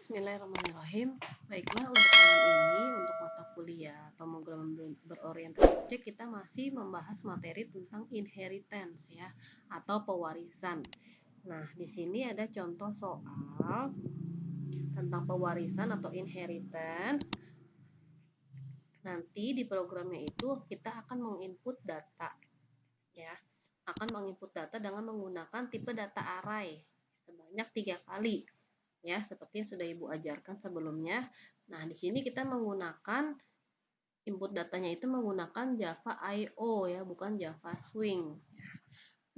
Bismillahirrahmanirrahim. Baiklah, untuk malam ini, untuk mata kuliah pemrograman berorientasi objek, kita masih membahas materi tentang inheritance ya, atau pewarisan. Nah, di sini ada contoh soal tentang pewarisan atau inheritance. Nanti di programnya itu kita akan menginput data ya. Akan menginput data dengan menggunakan tipe data array sebanyak 3 kali. Ya, seperti yang sudah Ibu ajarkan sebelumnya. Nah, di sini kita menggunakan input datanya itu menggunakan Java I/O ya, bukan Java Swing.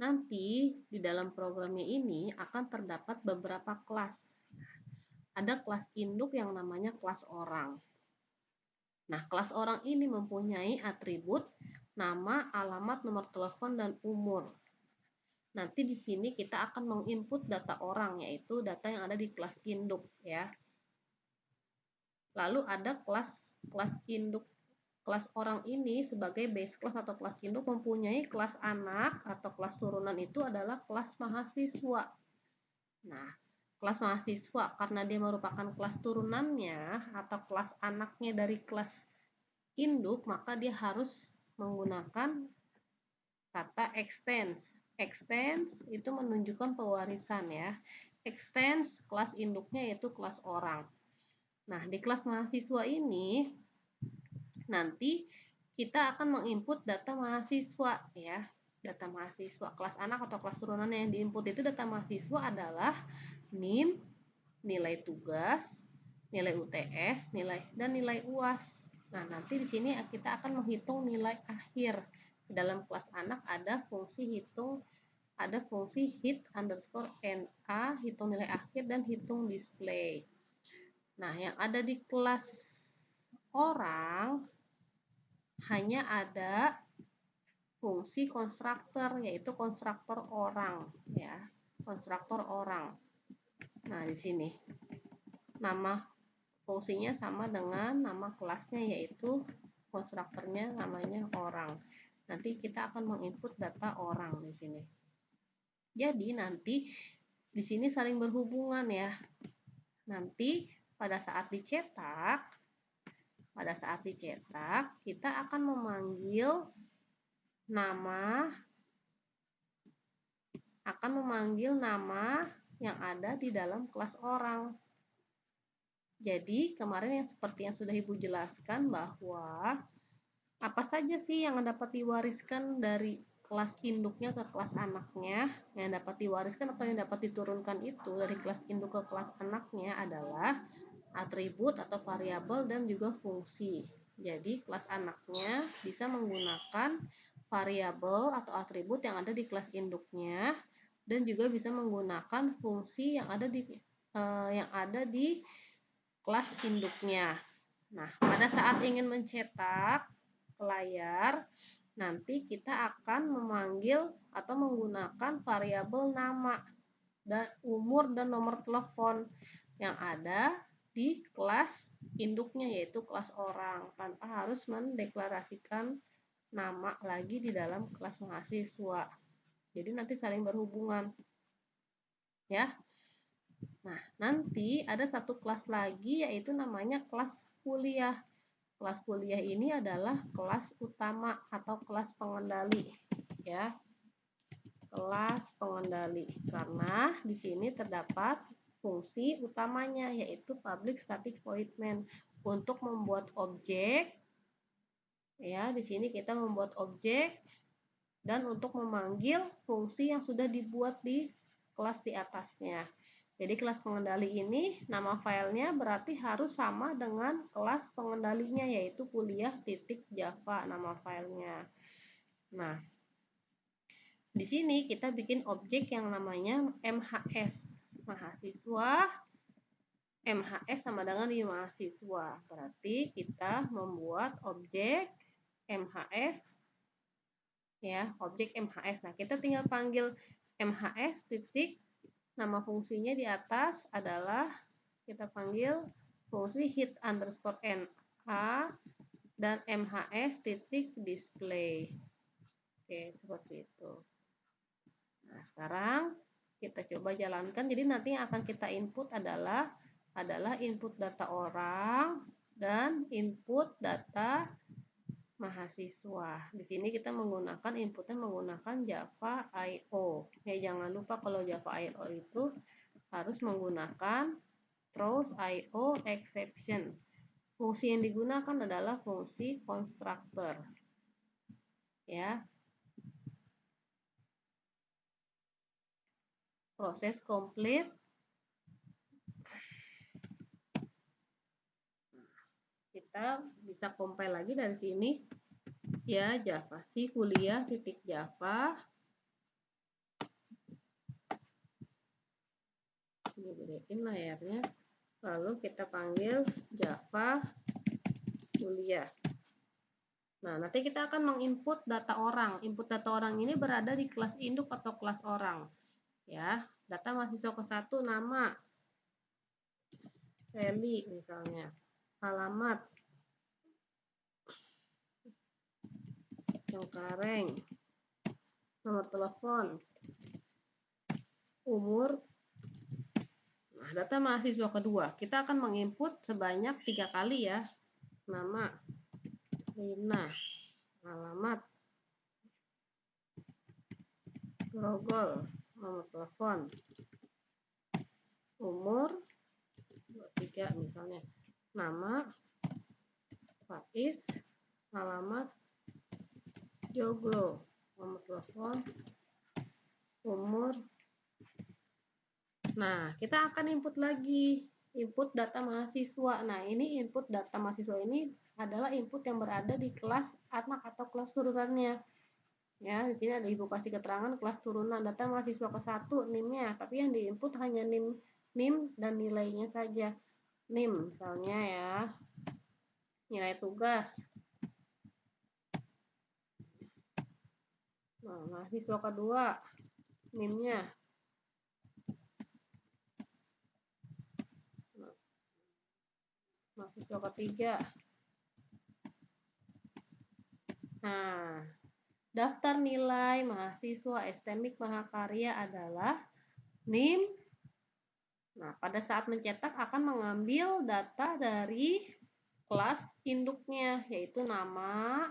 Nanti di dalam programnya ini akan terdapat beberapa kelas. Ada kelas induk yang namanya kelas orang. Nah, kelas orang ini mempunyai atribut nama, alamat, nomor telepon, dan umur. Nanti di sini kita akan menginput data orang, yaitu data yang ada di kelas induk ya. Lalu ada kelas induk. Kelas orang ini sebagai base class atau kelas induk mempunyai kelas anak atau kelas turunan itu adalah kelas mahasiswa. Nah, kelas mahasiswa karena dia merupakan kelas turunannya atau kelas anaknya dari kelas induk, maka dia harus menggunakan kata extends. Extends itu menunjukkan pewarisan ya. Extends kelas induknya yaitu kelas orang. Nah, di kelas mahasiswa ini nanti kita akan menginput data mahasiswa ya. Data mahasiswa kelas anak atau kelas turunan yang diinput itu data mahasiswa adalah NIM, nilai tugas, nilai UTS, dan nilai UAS. Nah, nanti di sini kita akan menghitung nilai akhir. Di dalam kelas anak ada fungsi hit underscore NA, hitung nilai akhir, dan hitung display. Nah, yang ada di kelas orang hanya ada fungsi konstruktor, yaitu konstruktor orang ya, konstruktor orang. Nah, di sini nama fungsinya sama dengan nama kelasnya, yaitu konstruktornya namanya orang. Nanti kita akan menginput data orang di sini. Jadi nanti di sini saling berhubungan ya. Nanti pada saat dicetak kita akan memanggil nama yang ada di dalam kelas orang. Jadi kemarin yang seperti yang sudah Ibu jelaskan bahwa apa saja sih yang dapat diwariskan dari kelas induknya ke kelas anaknya. Yang dapat diwariskan atau yang dapat diturunkan itu dari kelas induk ke kelas anaknya adalah atribut atau variabel dan juga fungsi. Jadi kelas anaknya bisa menggunakan variabel atau atribut yang ada di kelas induknya dan juga bisa menggunakan fungsi yang ada di kelas induknya. Nah, pada saat ingin mencetak ke layar, nanti kita akan memanggil atau menggunakan variabel nama dan umur dan nomor telepon yang ada di kelas induknya, yaitu kelas orang, tanpa harus mendeklarasikan nama lagi di dalam kelas mahasiswa. Jadi nanti saling berhubungan ya. Nah, nanti ada satu kelas lagi, yaitu namanya kelas kuliah. Kelas kuliah ini adalah kelas utama atau kelas pengendali ya. Kelas pengendali karena di sini terdapat fungsi utamanya, yaitu public static void main untuk membuat objek ya. Di sini kita membuat objek dan untuk memanggil fungsi yang sudah dibuat di kelas di atasnya. Jadi kelas pengendali ini nama filenya berarti harus sama dengan kelas pengendalinya, yaitu kuliah.java nama filenya. Nah, di sini kita bikin objek yang namanya MHS. Mahasiswa MHS sama dengan di mahasiswa. Berarti kita membuat objek MHS ya, objek MHS. Nah, kita tinggal panggil MHS titik, nama fungsinya di atas adalah kita panggil fungsi hit underscore NA dan MHS titik display. Oke, seperti itu. Nah, sekarang kita coba jalankan. Jadi nanti yang akan kita input adalah adalah input data orang dan input data mahasiswa. Di sini kita menggunakan inputnya menggunakan Java I/O. Ya, jangan lupa kalau Java I/O itu harus menggunakan throws I/O exception. Fungsi yang digunakan adalah fungsi constructor. Ya. Proses complete. Kita bisa compile lagi dari sini. Ya, Java C kuliah titik Java. Ini gedein layarnya. Lalu kita panggil Java kuliah. Nah, nanti kita akan menginput data orang. Input data orang ini berada di kelas induk atau kelas orang. Ya, data mahasiswa ke-1 nama Sally misalnya. Alamat Cengkareng. Nomor telepon. Umur. Nah, data mahasiswa kedua. Kita akan menginput sebanyak 3 kali ya. Nama Lina. Alamat Grogol. Nomor telepon. Umur 23 misalnya. Nama Faiz. Alamat Joglo. Nomor telepon. Umur. Nah, kita akan input lagi. Input data mahasiswa. Nah, ini input data mahasiswa ini adalah input yang berada di kelas anak atau kelas turunannya. Ya, di sini ada ibu kasih keterangan kelas turunan data mahasiswa ke-1 NIM-nya, tapi yang diinput hanya NIM dan nilainya saja. NIM misalnya ya. Nilai tugas. Nah, mahasiswa kedua NIM-nya. Mahasiswa ketiga. Nah, daftar nilai mahasiswa STMIK Mahakarya adalah NIM. Nah, pada saat mencetak akan mengambil data dari kelas induknya, yaitu nama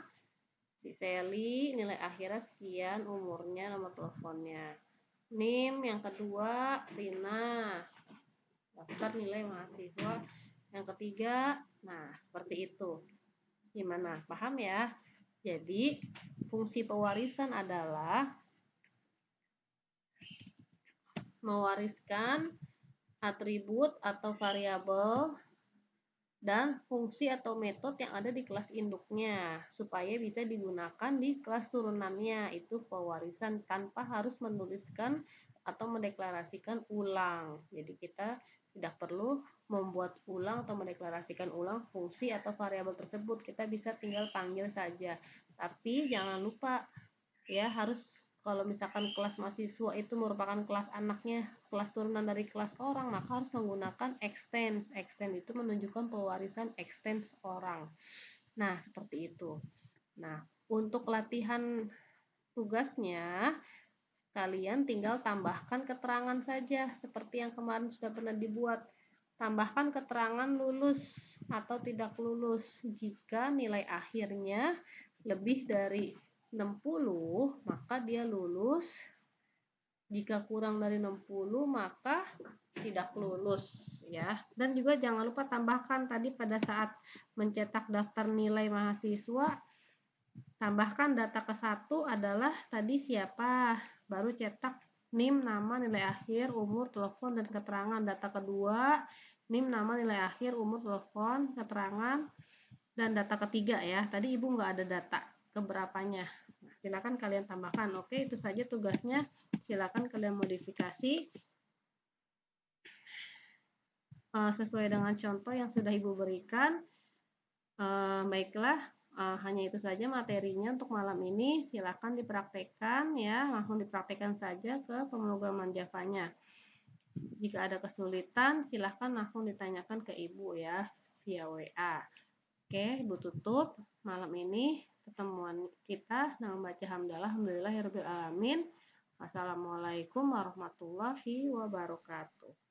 si Sally, nilai akhirnya sekian, umurnya, nomor teleponnya. NIM yang kedua, Rina. Daftar nilai mahasiswa yang ketiga. Nah, seperti itu. Gimana? Paham ya? Jadi, fungsi pewarisan adalah mewariskan atribut atau variabel dan fungsi atau metode yang ada di kelas induknya supaya bisa digunakan di kelas turunannya. Itu pewarisan tanpa harus menuliskan atau mendeklarasikan ulang. Jadi kita tidak perlu membuat ulang atau mendeklarasikan ulang fungsi atau variabel tersebut. Kita bisa tinggal panggil saja. Tapi jangan lupa ya, harus kalau misalkan kelas mahasiswa itu merupakan kelas anaknya, kelas turunan dari kelas orang, maka harus menggunakan extends. Extend itu menunjukkan pewarisan extends orang. Nah, seperti itu. Nah, untuk latihan tugasnya, kalian tinggal tambahkan keterangan saja, seperti yang kemarin sudah pernah dibuat. Tambahkan keterangan lulus atau tidak lulus. Jika nilai akhirnya lebih dari 60, maka dia lulus. Jika kurang dari 60, maka tidak lulus ya. Dan juga jangan lupa tambahkan tadi pada saat mencetak daftar nilai mahasiswa, tambahkan data ke-1 adalah tadi siapa, baru cetak NIM, nama, nilai akhir, umur, telepon, dan keterangan. Data kedua, NIM, nama, nilai akhir, umur, telepon, keterangan, dan data ketiga ya. Tadi ibu nggak ada data keberapanya. Nah, silakan kalian tambahkan. Oke, itu saja tugasnya. Silakan kalian modifikasi sesuai dengan contoh yang sudah ibu berikan. Baiklah, hanya itu saja materinya untuk malam ini. Silakan dipraktekkan ya, langsung dipraktekkan saja ke pemrograman Java-nya. Jika ada kesulitan, silakan langsung ditanyakan ke ibu ya via WA. Oke, ibu tutup malam ini pertemuan kita dengan membaca hamdalah. Alhamdulillahirabbil alamin. Wassalamualaikum warahmatullahi wabarakatuh.